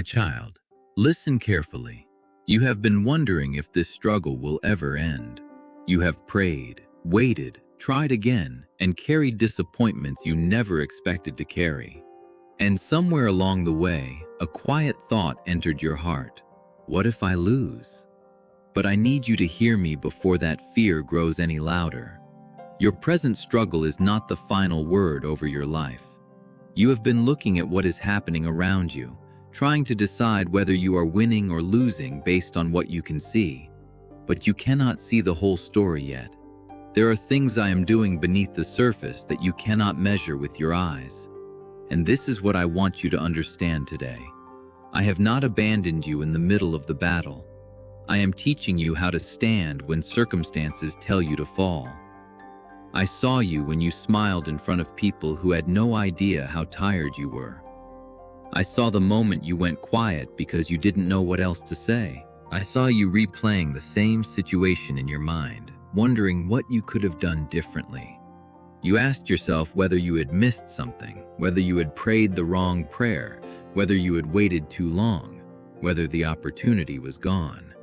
child, listen carefully. You have been wondering if this struggle will ever end. You have prayed, waited, tried again, and carried disappointments you never expected to carry. And somewhere along the way, a quiet thought entered your heart. What if I lose? But I need you to hear me before that fear grows any louder. Your present struggle is not the final word over your life. You have been looking at what is happening around you, trying to decide whether you are winning or losing based on what you can see. But you cannot see the whole story yet. There are things I am doing beneath the surface that you cannot measure with your eyes. And this is what I want you to understand today. I have not abandoned you in the middle of the battle. I am teaching you how to stand when circumstances tell you to fall. I saw you when you smiled in front of people who had no idea how tired you were. I saw the moment you went quiet because you didn't know what else to say. I saw you replaying the same situation in your mind, wondering what you could have done differently. You asked yourself whether you had missed something, whether you had prayed the wrong prayer, whether you had waited too long, whether the opportunity was gone.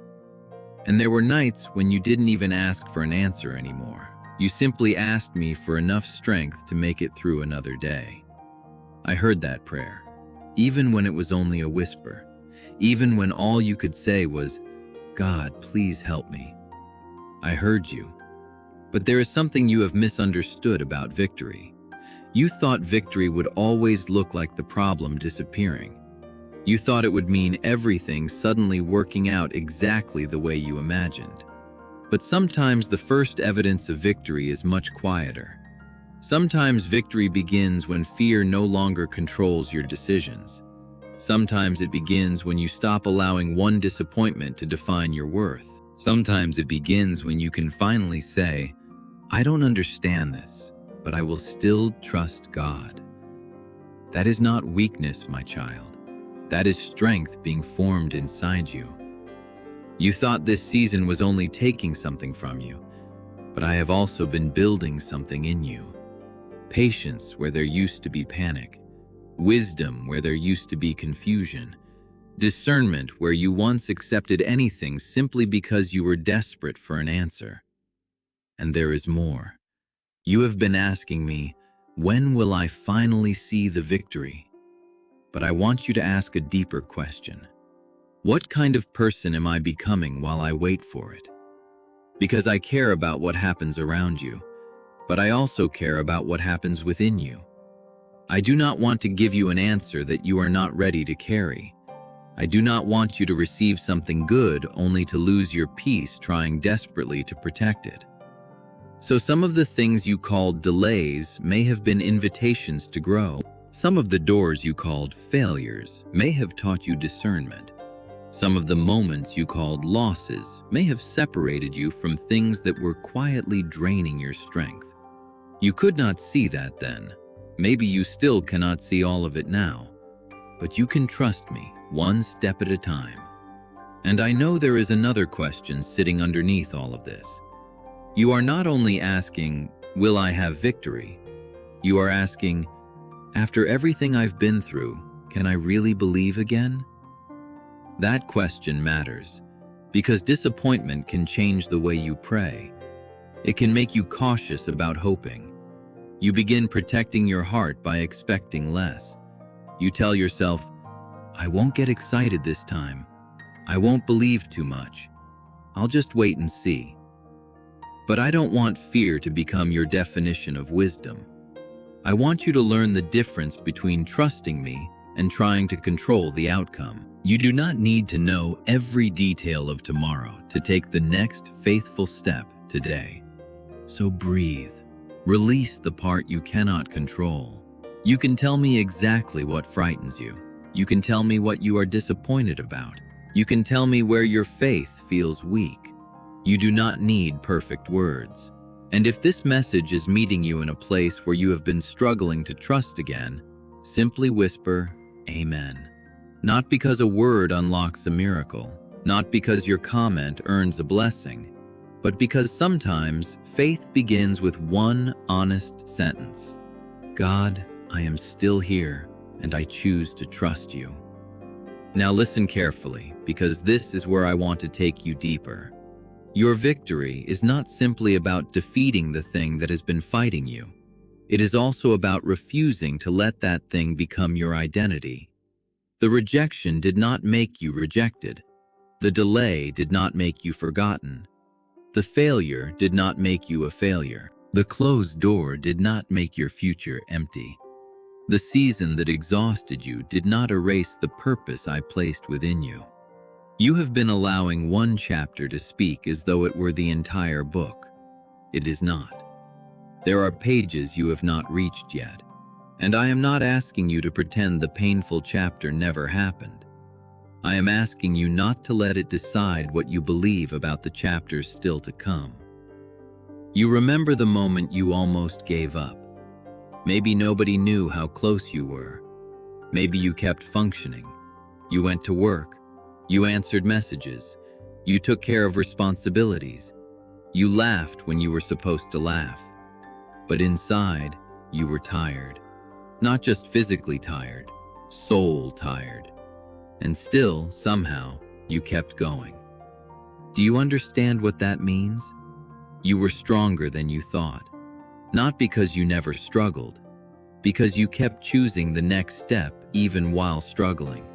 And there were nights when you didn't even ask for an answer anymore. You simply asked me for enough strength to make it through another day. I heard that prayer, even when it was only a whisper, even when all you could say was, "God, please help me." I heard you. But there is something you have misunderstood about victory. You thought victory would always look like the problem disappearing. You thought it would mean everything suddenly working out exactly the way you imagined. But sometimes the first evidence of victory is much quieter. Sometimes victory begins when fear no longer controls your decisions. Sometimes it begins when you stop allowing one disappointment to define your worth. Sometimes it begins when you can finally say, "I don't understand this, but I will still trust God." That is not weakness, my child. That is strength being formed inside you. You thought this season was only taking something from you, but I have also been building something in you. Patience where there used to be panic, wisdom where there used to be confusion, discernment where you once accepted anything simply because you were desperate for an answer. And there is more. You have been asking me, when will I finally see the victory? But I want you to ask a deeper question. What kind of person am I becoming while I wait for it? Because I care about what happens around you, but I also care about what happens within you. I do not want to give you an answer that you are not ready to carry. I do not want you to receive something good only to lose your peace trying desperately to protect it. So some of the things you called delays may have been invitations to grow. Some of the doors you called failures may have taught you discernment. Some of the moments you called losses may have separated you from things that were quietly draining your strength. You could not see that then. Maybe you still cannot see all of it now. But you can trust me, one step at a time. And I know there is another question sitting underneath all of this. You are not only asking, will I have victory? You are asking, after everything I've been through, can I really believe again? That question matters, because disappointment can change the way you pray. It can make you cautious about hoping. You begin protecting your heart by expecting less. You tell yourself, I won't get excited this time. I won't believe too much. I'll just wait and see. But I don't want fear to become your definition of wisdom. I want you to learn the difference between trusting me and trying to control the outcome. You do not need to know every detail of tomorrow to take the next faithful step today. So breathe. Release the part you cannot control. You can tell me exactly what frightens you. You can tell me what you are disappointed about. You can tell me where your faith feels weak. You do not need perfect words. And if this message is meeting you in a place where you have been struggling to trust again, simply whisper, Amen. Not because a word unlocks a miracle, not because your comment earns a blessing, but because sometimes faith begins with one honest sentence. God, I am still here, and I choose to trust you. Now listen carefully, because this is where I want to take you deeper. Your victory is not simply about defeating the thing that has been fighting you. It is also about refusing to let that thing become your identity. The rejection did not make you rejected. The delay did not make you forgotten. The failure did not make you a failure. The closed door did not make your future empty. The season that exhausted you did not erase the purpose I placed within you. You have been allowing one chapter to speak as though it were the entire book. It is not. There are pages you have not reached yet, and I am not asking you to pretend the painful chapter never happened. I am asking you not to let it decide what you believe about the chapters still to come. You remember the moment you almost gave up. Maybe nobody knew how close you were. Maybe you kept functioning. You went to work. You answered messages. You took care of responsibilities. You laughed when you were supposed to laugh. But inside, you were tired. Not just physically tired, soul tired. And still, somehow, you kept going. Do you understand what that means? You were stronger than you thought. Not because you never struggled, because you kept choosing the next step even while struggling.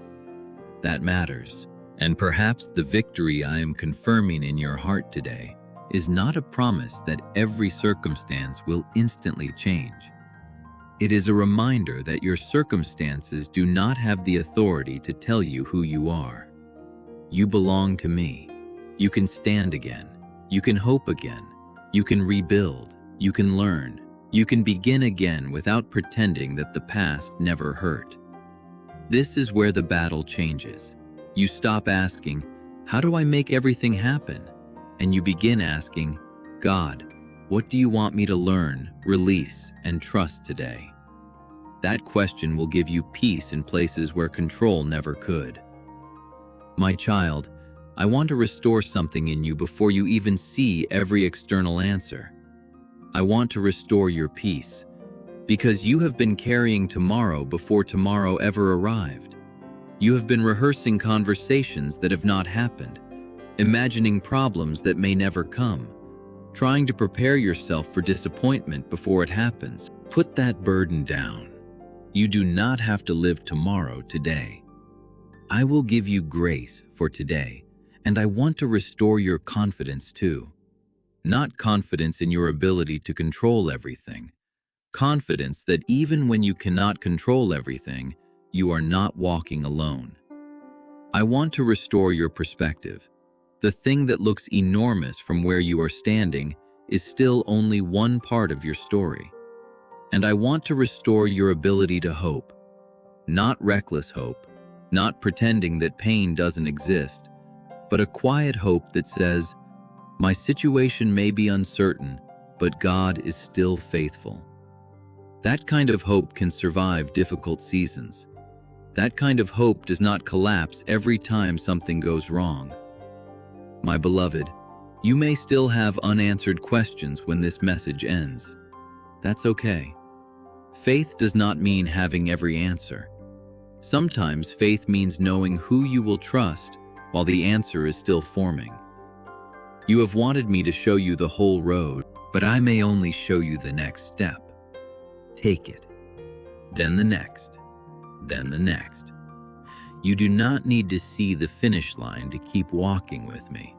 That matters. And perhaps the victory I am confirming in your heart today is not a promise that every circumstance will instantly change. It is a reminder that your circumstances do not have the authority to tell you who you are. You belong to me. You can stand again. You can hope again. You can rebuild. You can learn. You can begin again without pretending that the past never hurt. This is where the battle changes. You stop asking, "How do I make everything happen?" And you begin asking, "God, what do you want me to learn, release, and trust today?" That question will give you peace in places where control never could. My child, I want to restore something in you before you even see every external answer. I want to restore your peace, because you have been carrying tomorrow before tomorrow ever arrived. You have been rehearsing conversations that have not happened, imagining problems that may never come, trying to prepare yourself for disappointment before it happens. Put that burden down. You do not have to live tomorrow today. I will give you grace for today, and I want to restore your confidence too. Not confidence in your ability to control everything. Confidence that even when you cannot control everything, you are not walking alone. I want to restore your perspective. The thing that looks enormous from where you are standing is still only one part of your story. And I want to restore your ability to hope. Not reckless hope, not pretending that pain doesn't exist, but a quiet hope that says, "My situation may be uncertain, but God is still faithful." That kind of hope can survive difficult seasons. That kind of hope does not collapse every time something goes wrong. My beloved, you may still have unanswered questions when this message ends. That's okay. Faith does not mean having every answer. Sometimes faith means knowing who you will trust while the answer is still forming. You have wanted me to show you the whole road, but I may only show you the next step. Take it, then the next, then the next. You do not need to see the finish line to keep walking with me.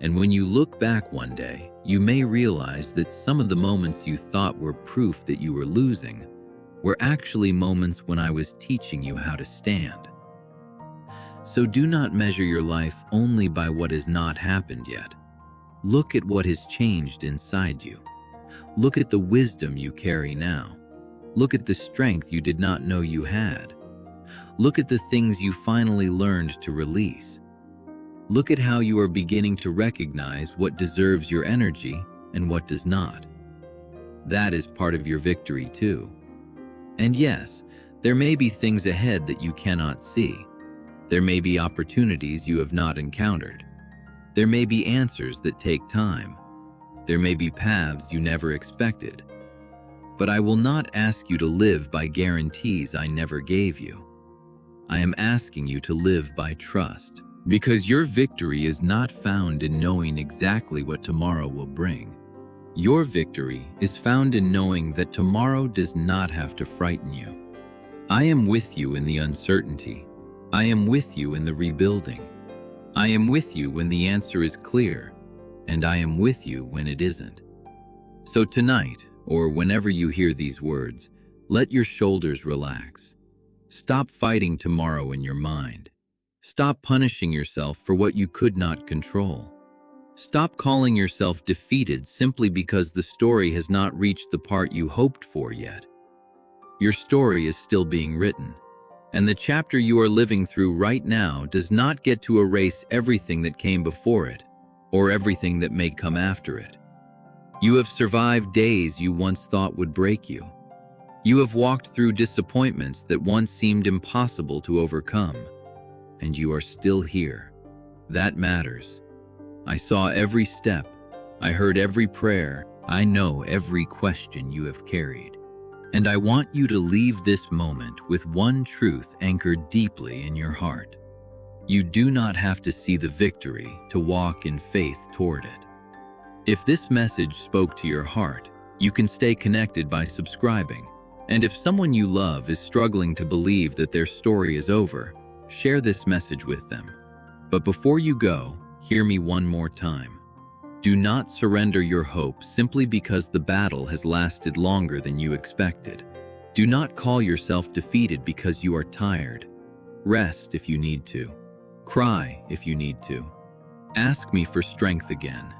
And when you look back one day, you may realize that some of the moments you thought were proof that you were losing were actually moments when I was teaching you how to stand. So do not measure your life only by what has not happened yet. Look at what has changed inside you. Look at the wisdom you carry now. Look at the strength you did not know you had. Look at the things you finally learned to release. Look at how you are beginning to recognize what deserves your energy and what does not. That is part of your victory too. And yes, there may be things ahead that you cannot see. There may be opportunities you have not encountered. There may be answers that take time. There may be paths you never expected. But I will not ask you to live by guarantees I never gave you. I am asking you to live by trust, because your victory is not found in knowing exactly what tomorrow will bring. Your victory is found in knowing that tomorrow does not have to frighten you. I am with you in the uncertainty. I am with you in the rebuilding. I am with you when the answer is clear, and I am with you when it isn't. So tonight, or whenever you hear these words, let your shoulders relax. Stop fighting tomorrow in your mind. Stop punishing yourself for what you could not control. Stop calling yourself defeated simply because the story has not reached the part you hoped for yet. Your story is still being written, and the chapter you are living through right now does not get to erase everything that came before it, or everything that may come after it. You have survived days you once thought would break you. You have walked through disappointments that once seemed impossible to overcome, and you are still here. That matters. I saw every step. I heard every prayer. I know every question you have carried. And I want you to leave this moment with one truth anchored deeply in your heart. You do not have to see the victory to walk in faith toward it. If this message spoke to your heart, you can stay connected by subscribing. And if someone you love is struggling to believe that their story is over, share this message with them. But before you go, hear me one more time. Do not surrender your hope simply because the battle has lasted longer than you expected. Do not call yourself defeated because you are tired. Rest if you need to. Cry if you need to. Ask me for strength again.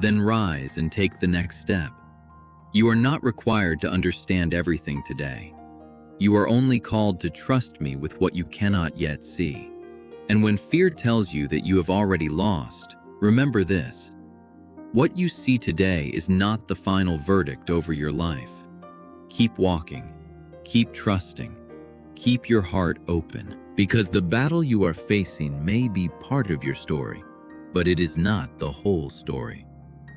Then rise and take the next step. You are not required to understand everything today. You are only called to trust me with what you cannot yet see. And when fear tells you that you have already lost, remember this. What you see today is not the final verdict over your life. Keep walking. Keep trusting. Keep your heart open, because the battle you are facing may be part of your story, but it is not the whole story.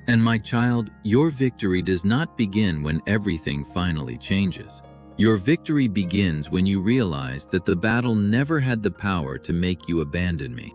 And my child, your victory does not begin when everything finally changes. Your victory begins when you realize that the battle never had the power to make you abandon me.